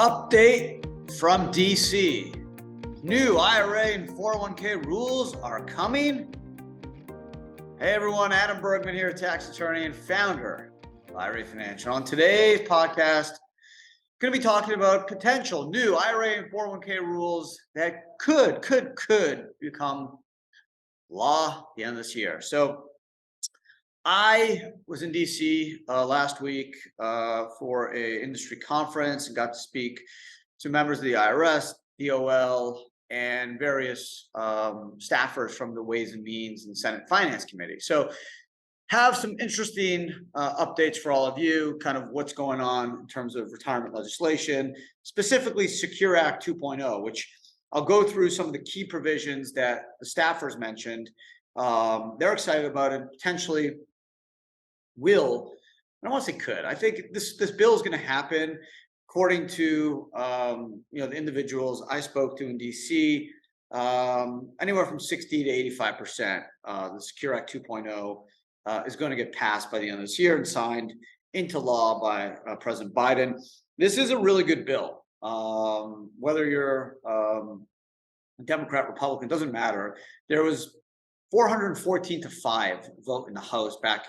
Update from DC. New IRA and 401k rules are coming. Hey everyone, Adam Bergman here, tax attorney and founder of IRA Financial. On today's podcast, I'm going to be talking about potential new IRA and 401k rules that could become law at the end of this year. So I was in DC last week for an industry conference and got to speak to members of the IRS, DOL, and various staffers from the Ways and Means and Senate Finance Committee. So have some interesting updates for all of you, kind of what's going on in terms of retirement legislation, specifically Secure Act 2.0, which I'll go through some of the key provisions that the staffers mentioned. They're excited about it, potentially will, I don't want to say could, I think this bill is going to happen according to the individuals I spoke to in DC, anywhere from 60 to 85%. The Secure Act 2.0 is going to get passed by the end of this year and signed into law by President Biden. This is a really good bill. Whether you're Democrat, Republican, doesn't matter. There was 414 to 5 vote in the House back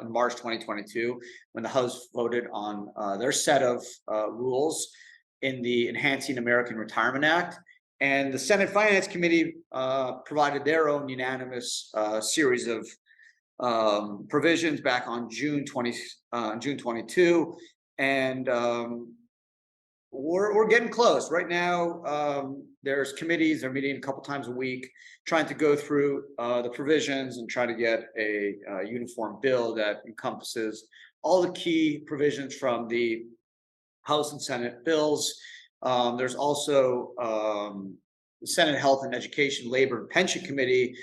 in March 2022, when the House voted on their set of rules in the Enhancing American Retirement Act. And the Senate Finance Committee provided their own unanimous series of provisions back on June 22. And we're getting close. Right now, there's committees, they're meeting a couple times a week, trying to go through the provisions and try to get a uniform bill that encompasses all the key provisions from the House and Senate bills. There's also the Senate Health and Education, Labor and Pension Committee.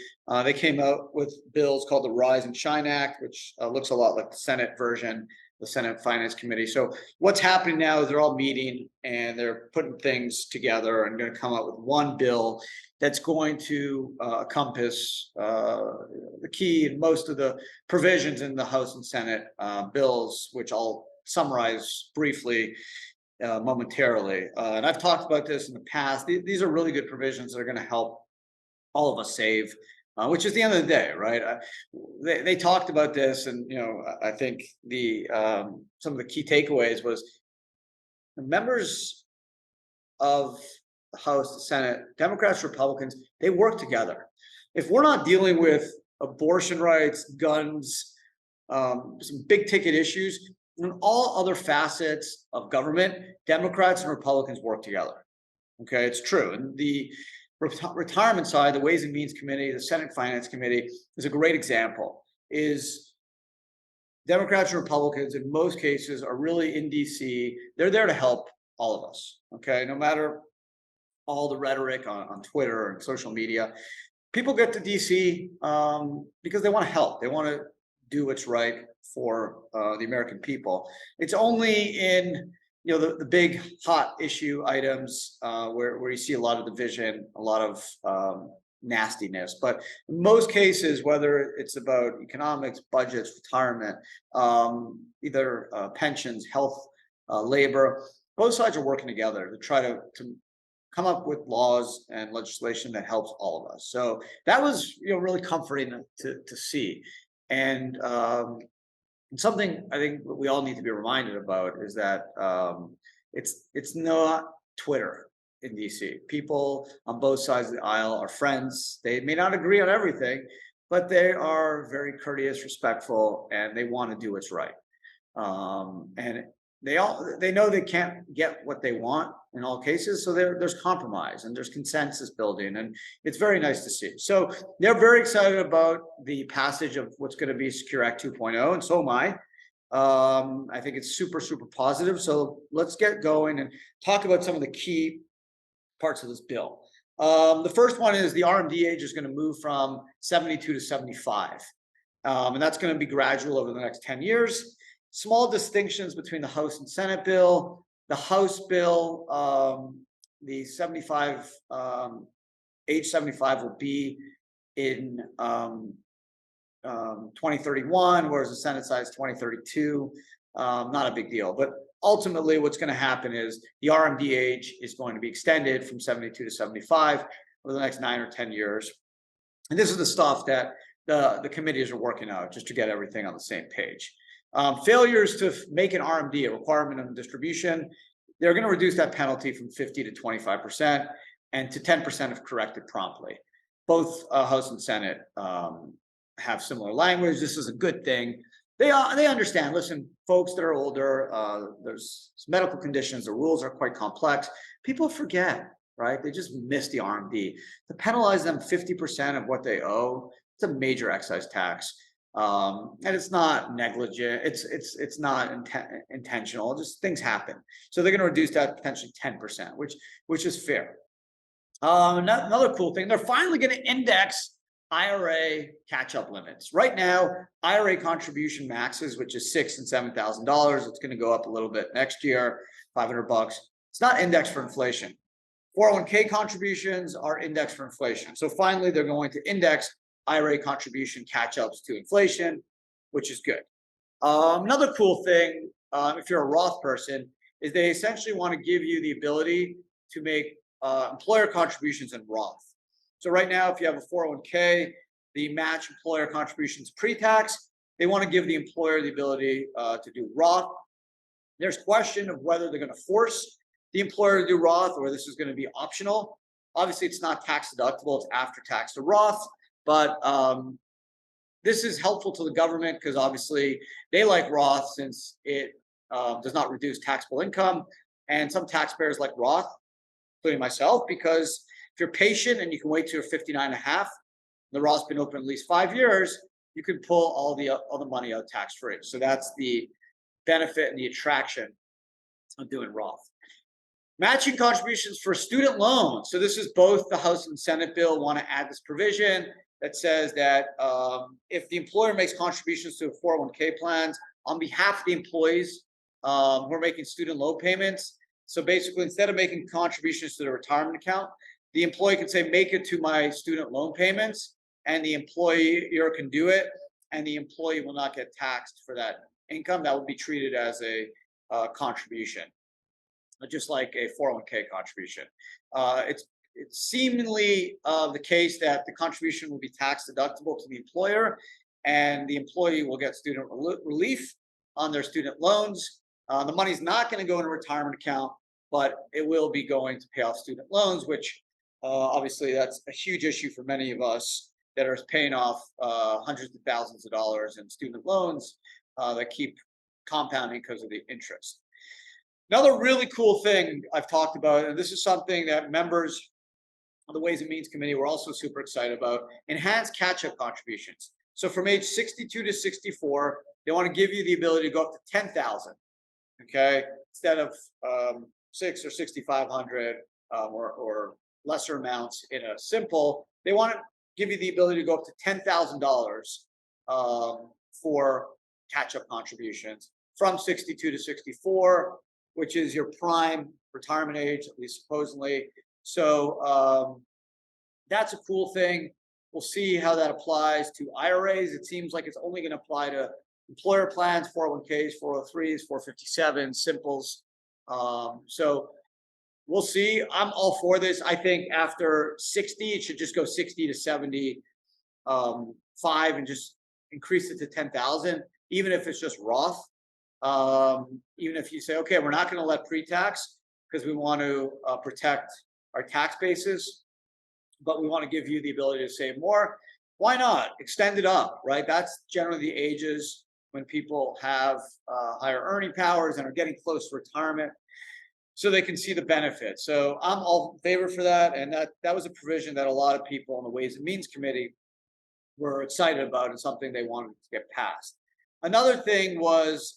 They came out with bills called the Rise and Shine Act, which looks a lot like the Senate version, the Senate Finance Committee. So what's happening now is they're all meeting and they're putting things together and going to come out with one bill that's going to encompass the key and most of the provisions in the House and Senate bills, which I'll summarize briefly momentarily. And I've talked about this in the past. These are really good provisions that are going to help all of us save. Which is the end of the day, right? They talked about this, and I think the some of the key takeaways was the members of the House, the Senate, Democrats, Republicans, they work together. If we're not dealing with abortion rights, guns, some big ticket issues, and all other facets of government, Democrats and Republicans work together. Okay, it's true. And the retirement side, the Ways and Means Committee, the Senate Finance Committee is a great example. Is Democrats and Republicans in most cases are really in DC. They're there to help all of us. Okay, no matter all the rhetoric on Twitter and social media, people get to DC because they want to help. They want to do what's right for the American people. It's only in the big hot issue items where you see a lot of division, a lot of nastiness. But in most cases, whether it's about economics, budgets, retirement, either pensions, health, labor, both sides are working together to try to come up with laws and legislation that helps all of us. So that was really comforting to see. And something I think we all need to be reminded about is that it's not Twitter in DC. People on both sides of the aisle are friends. They may not agree on everything, but they are very courteous, respectful, and they want to do what's right. And they know they can't get what they want in all cases, so there's compromise and there's consensus building, and it's very nice to see. So they're very excited about the passage of what's going to be Secure Act 2.0, and so am I. I think it's super positive. So let's get going and talk about some of the key parts of this bill. The first one is the RMD age is going to move from 72 to 75, and that's going to be gradual over the next 10 years. Small distinctions between the House and Senate bill. The House bill, the 75, age 75 will be in 2031, whereas the Senate side is 2032. Not a big deal. But ultimately, what's going to happen is the RMD age is going to be extended from 72 to 75 over the next 9 or 10 years. And this is the stuff that the committees are working out just to get everything on the same page. Failures to make an RMD, a requirement of distribution, they're going to reduce that penalty from 50 to 25% and to 10% if corrected promptly. Both House and Senate have similar language. This is a good thing. They understand. Listen, folks that are older, there's medical conditions. The rules are quite complex. People forget, right? They just miss the RMD. To penalize them 50% of what they owe, it's a major excise tax, and it's not negligent. It's not intentional. Just things happen. So they're going to reduce that potentially 10%, which is fair. Another cool thing, they're finally going to index IRA catch-up limits. Right now, IRA contribution maxes, which is $6,000 and $7,000. It's going to go up a little bit next year, $500. It's not indexed for inflation. 401k contributions are indexed for inflation. So finally, they're going to index IRA contribution catch-ups to inflation, which is good. Another cool thing, if you're a Roth person, is they essentially want to give you the ability to make employer contributions in Roth. So right now, if you have a 401k, the match employer contributions pre-tax, they want to give the employer the ability to do Roth. There's question of whether they're going to force the employer to do Roth or this is going to be optional. Obviously, it's not tax deductible, it's after tax to Roth, but this is helpful to the government because obviously they like Roth since it does not reduce taxable income. And some taxpayers like Roth, including myself, because if you're patient and you can wait till you're 59 and a half, the Roth's been open at least 5 years, you can pull all the money out tax-free. So that's the benefit and the attraction of doing Roth. Matching contributions for student loans. So this is both the House and Senate bill want to add this provision that says that if the employer makes contributions to a 401k plans on behalf of the employees who are making student loan payments. So basically, instead of making contributions to the retirement account, the employee can say, make it to my student loan payments, and the employer can do it, and the employee will not get taxed for that income. That would be treated as a contribution, just like a 401k contribution. It's seemingly the case that the contribution will be tax deductible to the employer, and the employee will get student relief on their student loans. The money's not going to go in a retirement account, but it will be going to pay off student loans, which obviously that's a huge issue for many of us that are paying off hundreds of thousands of dollars in student loans that keep compounding because of the interest. Another really cool thing I've talked about, and this is something that members of the Ways and Means Committee were also super excited about, enhanced catch-up contributions. So from age 62 to 64, they want to give you the ability to go up to 10,000, okay, instead of 6 or 6,500 or lesser amounts in a simple. They want to give you the ability to go up to $10,000 for catch-up contributions from 62 to 64, which is your prime retirement age, at least supposedly. So that's a cool thing. We'll see how that applies to IRAs. It seems like it's only going to apply to employer plans, 401ks, 403s, 457s, simples. So we'll see. I'm all for this. I think after 60, it should just go 60 to 75 and just increase it to 10,000, even if it's just Roth. Even if you say, okay, we're not going to let pre-tax because we want to protect our tax bases, but we want to give you the ability to save more. Why not extend it up, right? That's generally the ages when people have higher earning powers and are getting close to retirement, so they can see the benefit. So I'm all in favor for that, and that was a provision that a lot of people on the Ways and Means Committee were excited about and something they wanted to get passed. Another thing was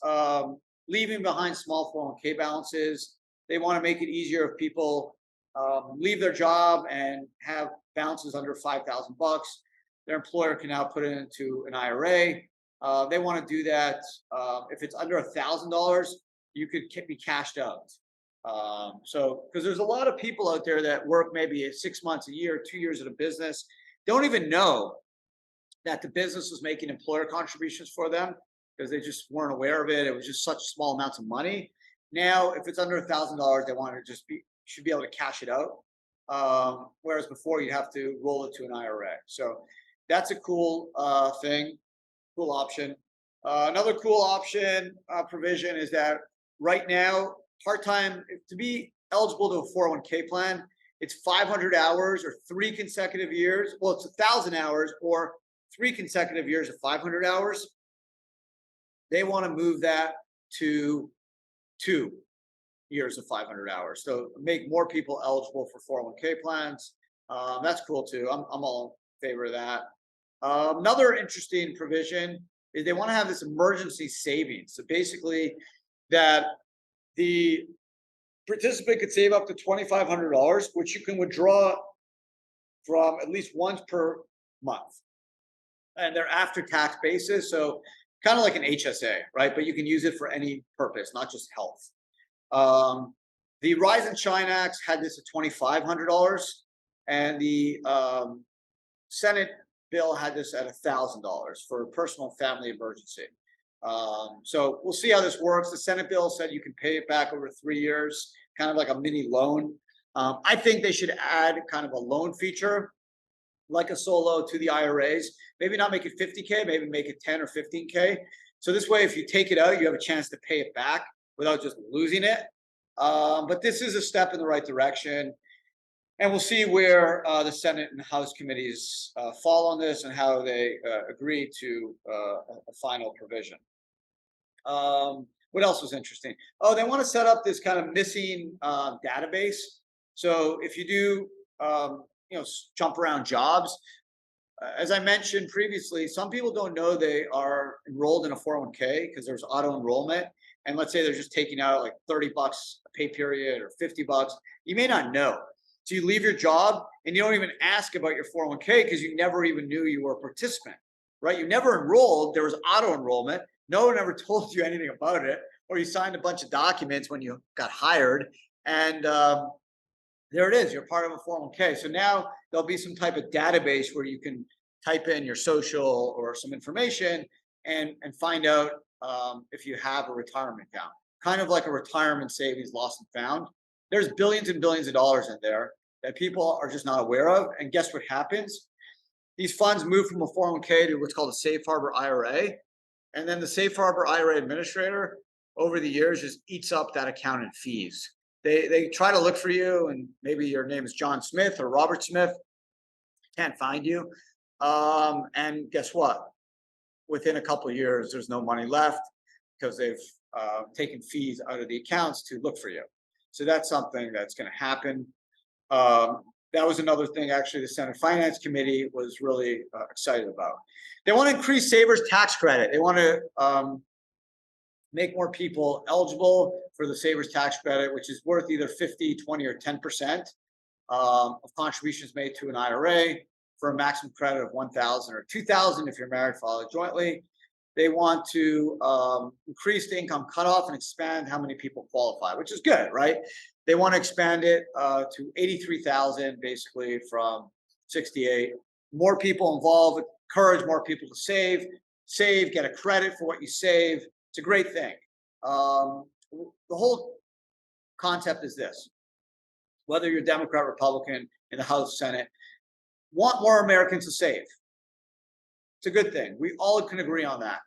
leaving behind small 401k balances. They want to make it easier if people leave their job and have balances under $5,000. Their employer can now put it into an IRA. They want to do that. If it's under $1,000, you could be cashed out. So, because there's a lot of people out there that work maybe 6 months, a year, 2 years in a business, don't even know that the business is making employer contributions for them, because they just weren't aware of it. It was just such small amounts of money. Now, if it's under $1,000, they want to just should be able to cash it out. Whereas before you have to roll it to an IRA. So that's a cool thing, cool option. Another cool option provision is that right now, part-time, to be eligible to a 401k plan, it's 500 hours or 3 consecutive years. Well, it's 1,000 hours or 3 consecutive years of 500 hours. They want to move that to 2 years of 500 hours. So make more people eligible for 401k plans. That's cool too. I'm all in favor of that. Another interesting provision is they want to have this emergency savings. So basically that the participant could save up to $2,500, which you can withdraw from at least once per month. And they're after tax basis. So kind of like an HSA, right? But you can use it for any purpose, not just health. The Rise and Shine Act had this at $2,500, and the Senate bill had this at $1,000 for a personal family emergency. So we'll see how this works. The Senate bill said you can pay it back over 3 years, kind of like a mini loan. I think they should add kind of a loan feature, like a solo, to the IRAs. Maybe not make it 50K, maybe make it 10 or 15K. So this way, if you take it out, you have a chance to pay it back without just losing it. But this is a step in the right direction. And we'll see where the Senate and House committees fall on this and how they agree to a final provision. What else was interesting? Oh, they want to set up this kind of missing database. So if you do, jump around jobs, as I mentioned previously, some people don't know they are enrolled in a 401k because there's auto enrollment. And let's say they're just taking out like $30 a pay period or $50. You may not know. So you leave your job and you don't even ask about your 401k because you never even knew you were a participant, right? You never enrolled. There was auto enrollment. No one ever told you anything about it, or you signed a bunch of documents when you got hired. And there it is. You're part of a 401k. So now there'll be some type of database where you can type in your social or some information and find out if you have a retirement account, kind of like a retirement savings lost and found. There's billions and billions of dollars in there that people are just not aware of. And guess what happens? These funds move from a 401k to what's called a safe harbor IRA. And then the safe harbor IRA administrator over the years just eats up that account in fees. They try to look for you, and maybe your name is John Smith or Robert Smith. Can't find you. And guess what? Within a couple of years, there's no money left because they've taken fees out of the accounts to look for you. So that's something that's going to happen. That was another thing, actually, the Senate Finance Committee was really excited about. They want to increase savers tax credit. They want to make more people eligible for the savers tax credit, which is worth either 50, 20, or 10% of contributions made to an IRA for a maximum credit of $1,000 or $2,000 if you're married, filed jointly. They want to increase the income cutoff and expand how many people qualify, which is good, right? They want to expand it to 83,000, basically from 68. More people involved, encourage more people to save, get a credit for what you save. It's a great thing. The whole concept is this: whether you're Democrat, Republican, in the House, Senate, want more Americans to save. It's a good thing. We all can agree on that.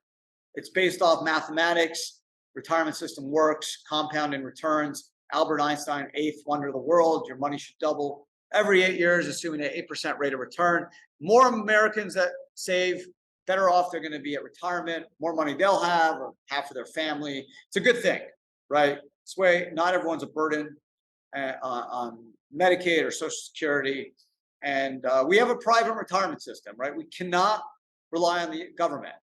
It's based off mathematics. Retirement system works, compounding returns. Albert Einstein, eighth wonder of the world. Your money should double every 8 years, assuming an 8% rate of return. More Americans that save, better off they're going to be at retirement. More money they'll have, or half of their family. It's a good thing, right? This way, not everyone's a burden on Medicaid or Social Security. And we have a private retirement system, right? We cannot rely on the government.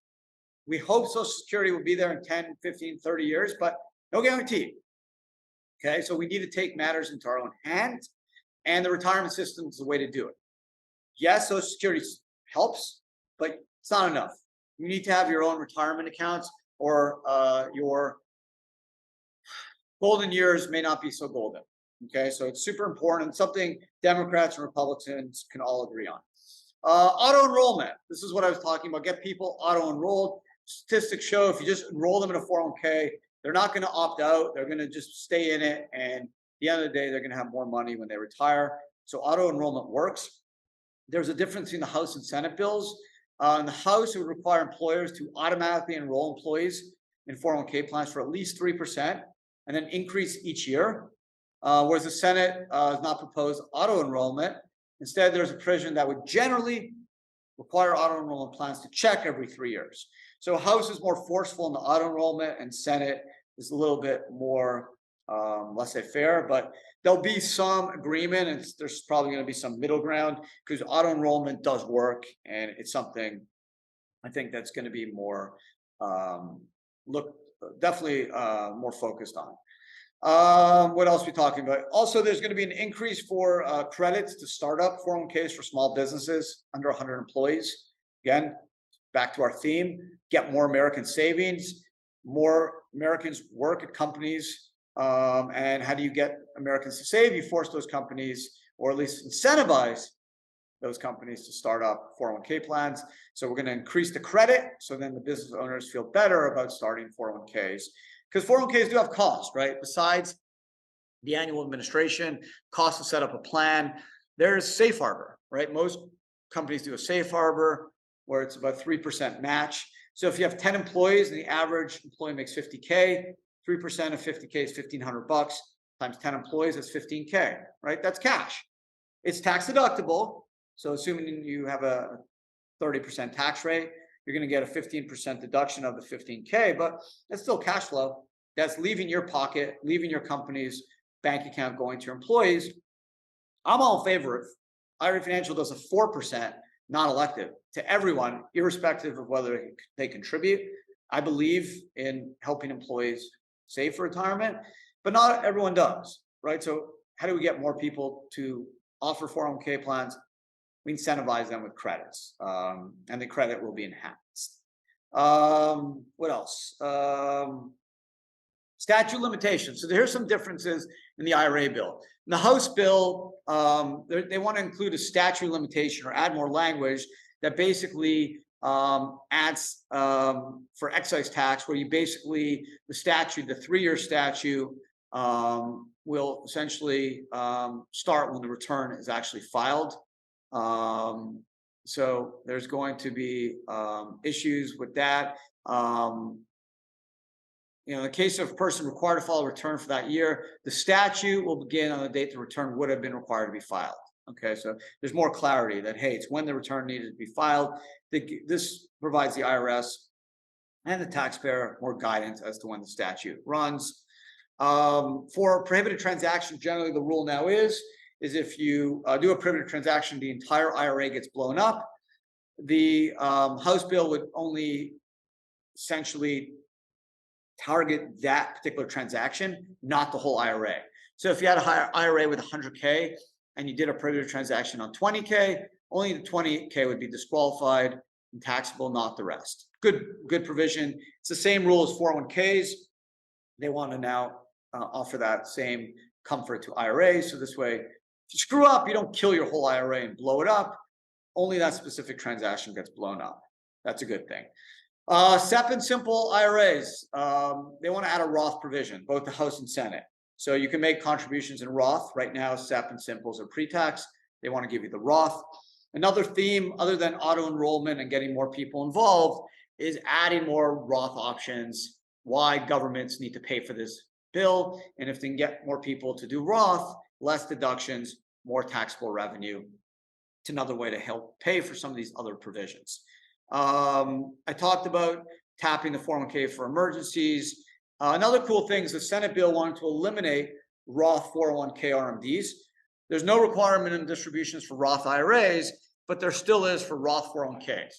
We hope Social Security will be there in 10, 15, 30 years, but no guarantee. Okay, so we need to take matters into our own hands, and the retirement system is the way to do it. Yes, Social Security helps, but it's not enough. You need to have your own retirement accounts, or your golden years may not be so golden. Okay, so it's super important, something Democrats and Republicans can all agree on. Auto enrollment. This is what I was talking about. Get people auto enrolled. statistics show if you just enroll them in a 401k, they're not going to opt out. They're going to just stay in it. And at the end of the day, they're going to have more money when they retire. So auto enrollment works. There's a difference between the House and Senate bills. In the House, it would require employers to automatically enroll employees in 401k plans for at least 3% and then increase each year. Whereas the Senate has not proposed auto enrollment. Instead, there's a provision that would generally require auto enrollment plans to check every 3 years. So House is more forceful in the auto enrollment, and Senate is a little bit more laissez-faire, but there'll be some agreement, and there's probably going to be some middle ground because auto enrollment does work, and it's something I think that's going to be more definitely more focused on. What else are we talking about? Also, there's going to be an increase for credits to start up 401ks for small businesses under 100 employees. Again, back to our theme, get more American savings, more Americans work at companies. And how do you get Americans to save? You force those companies, or at least incentivize those companies to start up 401k plans. So we're going to increase the credit, so then the business owners feel better about starting 401ks. Because 401ks do have costs, right? Besides the annual administration, cost to set up a plan, there's safe harbor, right? Most companies do a safe harbor where it's about 3% match. So if you have 10 employees and the average employee makes 50K, 3% of 50K is $1,500 times 10 employees, that's 15K, right? That's cash. It's tax deductible. So assuming you have a 30% tax rate, you're going to get a 15% deduction of the 15K, but that's still cash flow. That's leaving your pocket, leaving your company's bank account, going to your employees. I'm all in favor of IRA Financial does a 4% non-elective to everyone, irrespective of whether they contribute. I believe in helping employees save for retirement, but not everyone does, right? So how do we get more people to offer 401k plans? We incentivize them with credits, and the credit will be enhanced. What else? Statute limitations. So here's some differences in the IRA bill. In the House bill, they want to include a statute limitation or add more language that basically adds for excise tax, where you basically, the 3-year statute will essentially start when the return is actually filed. So there's going to be issues with that. In the case of a person required to file a return for that year, the statute will begin on the date the return would have been required to be filed. Okay, so there's more clarity that, hey, it's when the return needed to be filed. This provides the IRS and the taxpayer more guidance as to when the statute runs. For prohibited transactions, generally the rule now is if you do a prohibited transaction, the entire IRA gets blown up. The House bill would only essentially target that particular transaction, not the whole IRA. So if you had a IRA with 100K and you did a prohibited transaction on 20K, only the 20K would be disqualified and taxable, not the rest. Good provision. It's the same rule as 401ks. They want to now offer that same comfort to IRAs. So this way, if you screw up, you don't kill your whole IRA and blow it up. Only that specific transaction gets blown up. That's a good thing. SEP and simple IRAs, they want to add a Roth provision, both the House and Senate. So you can make contributions in Roth. Right now, SEP and simples are pre-tax. They want to give you the Roth. Another theme, other than auto enrollment and getting more people involved, is adding more Roth options. Why governments need to pay for this bill. And if they can get more people to do Roth, less deductions, more taxable revenue. It's another way to help pay for some of these other provisions. I talked about tapping the 401k for emergencies. Another cool thing is the Senate bill wanted to eliminate Roth 401k RMDs. There's no requirement in distributions for Roth IRAs, but there still is for Roth 401ks.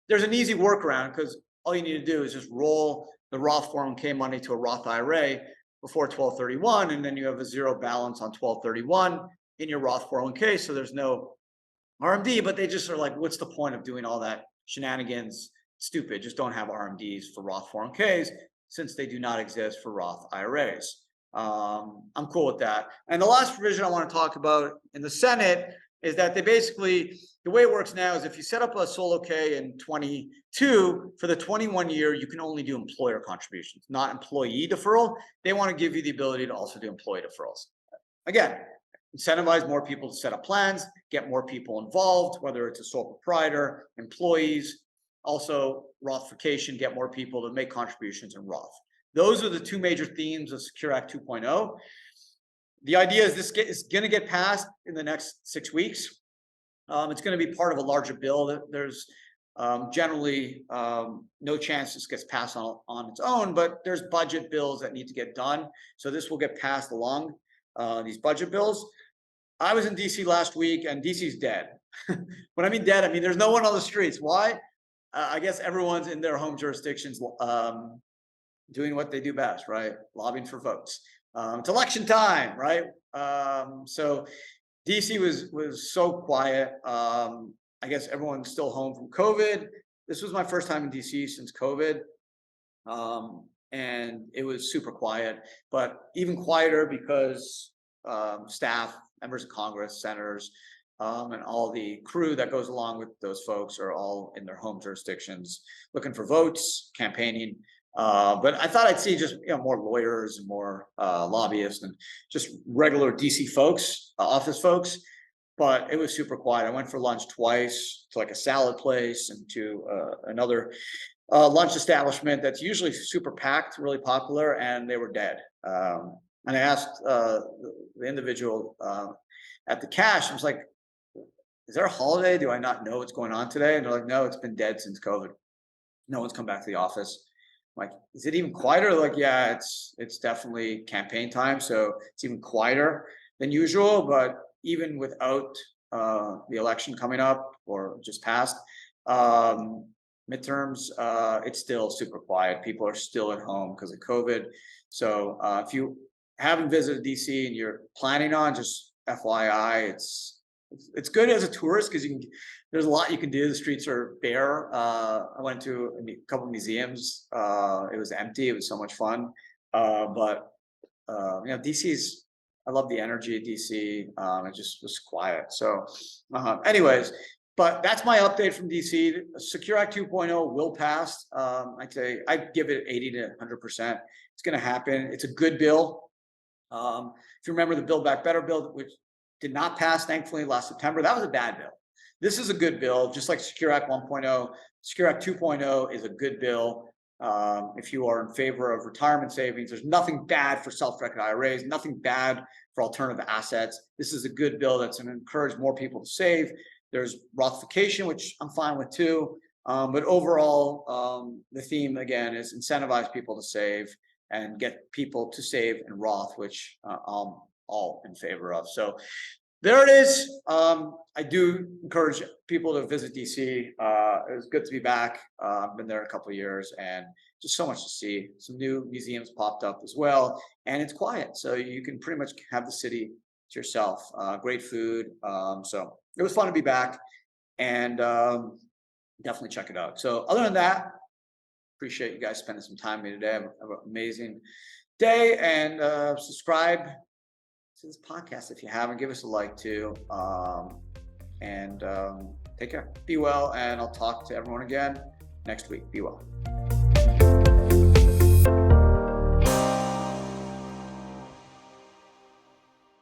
There's an easy workaround because all you need to do is just roll the Roth 401k money to a Roth IRA before 12/31, and then you have a zero balance on 12/31 in your Roth 401k. So there's no RMD, but they just are like, what's the point of doing all that shenanigans? Stupid. Just don't have RMDs for Roth 401ks since they do not exist for Roth IRAs. I'm cool with that. And the last provision I want to talk about in the Senate is that they basically, the way it works now is if you set up a solo K in 22, for the 21 year, you can only do employer contributions, not employee deferral. They want to give you the ability to also do employee deferrals. Again, incentivize more people to set up plans, get more people involved, whether it's a sole proprietor, employees, also Rothification, get more people to make contributions in Roth. Those are the two major themes of Secure Act 2.0. The idea is this is going to get passed in the next 6 weeks. It's going to be part of a larger bill. There's generally no chance this gets passed on its own, but there's budget bills that need to get done. So this will get passed along these budget bills. I was in DC last week, and DC's dead. When I mean dead, I mean there's no one on the streets. Why? I guess everyone's in their home jurisdictions doing what they do best, right? Lobbying for votes. It's election time, right? So DC was so quiet. I guess everyone's still home from COVID. This was my first time in DC since COVID. And it was super quiet, but even quieter because staff, members of Congress, senators, and all the crew that goes along with those folks are all in their home jurisdictions looking for votes, campaigning. But I thought I'd see just more lawyers and more lobbyists and just regular DC folks, office folks. But it was super quiet. I went for lunch twice to like a salad place and to another lunch establishment that's usually super packed, really popular, and they were dead. And I asked the individual at the cash, I was like, is there a holiday? Do I not know what's going on today? And they're like, no, it's been dead since COVID. No one's come back to the office. I'm like, is it even quieter? Like, yeah, it's definitely campaign time. So it's even quieter than usual, but even without the election coming up or just passed, midterms, it's still super quiet. People are still at home because of COVID. So if you haven't visited DC and you're planning on, just FYI, it's good as a tourist because there's a lot you can do. The streets are bare. I went to a couple of museums. It was empty. It was so much fun. But DC's, I love the energy of DC. It just was quiet. So anyways, but that's my update from DC. Secure Act 2.0 will pass. I'd say I'd give it 80 to 100%. It's going to happen. It's a good bill. If you remember the Build Back Better bill, which did not pass, thankfully, last September, that was a bad bill. This is a good bill, just like Secure Act 1.0. Secure Act 2.0 is a good bill. If you are in favor of retirement savings, there's nothing bad for self-directed IRAs, nothing bad for alternative assets. This is a good bill that's going to encourage more people to save. There's Rothification, which I'm fine with too. But overall, the theme, again, is incentivize people to save and get people to save in Roth, which I'm all in favor of. So there it is. I do encourage people to visit DC. It was good to be back. I've been there a couple of years and just so much to see. Some new museums popped up as well, and it's quiet. So you can pretty much have the city to yourself. Great food. So it was fun to be back, and definitely check it out. So other than that, appreciate you guys spending some time with me today. Have an amazing day, and subscribe to this podcast if you haven't. Give us a like too, and take care. Be well, and I'll talk to everyone again next week. Be well.